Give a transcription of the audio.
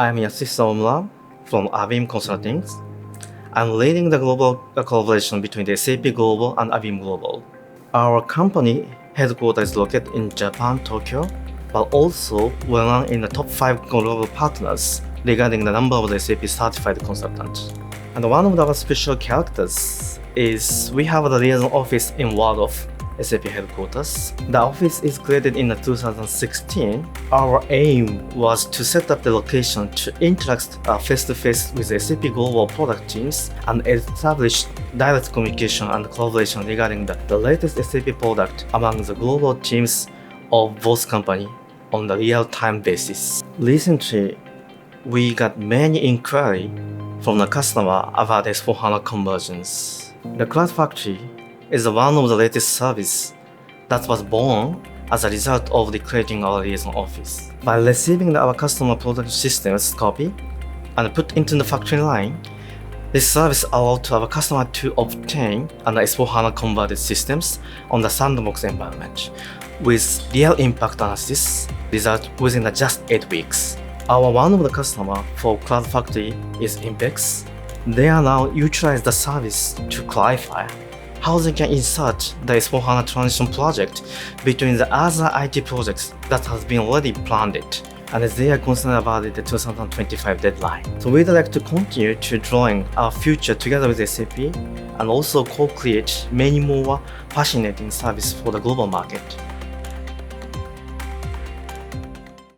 I'm Yasuhisa Omura from ABeam Consulting. I'm leading the global collaboration between the SAP Global and ABeam Global. Our company headquarters is located in Japan, Tokyo, but also we're one in the top 5 global partners regarding the number of the SAP certified consultants. And one of our special characters is we have the liaison office in Waldorf, SAP headquarters. The office is created in 2016. Our aim was to set up the location to interact face-to-face with SAP global product teams and establish direct communication and collaboration regarding the latest SAP product among the global teams of both companies on the real-time basis. Recently, we got many inquiries from the customer about S4HANA conversions. The Cloud Factory is one of the latest services that was born as a result of the creating our liaison office. By receiving our customer product systems copy and put into the factory line, this service allowed our customer to obtain an S4HANA converted systems on the sandbox environment with real impact analysis result within just 8 weeks. One of the customer for Cloud Factory is Impex. They are now utilize the service to clarify how they can insert the S4HANA transition project between the other IT projects that has been already planned and they are concerned about the 2025 deadline. So we'd like to continue to drawing our future together with SAP and also co-create many more fascinating services for the global market.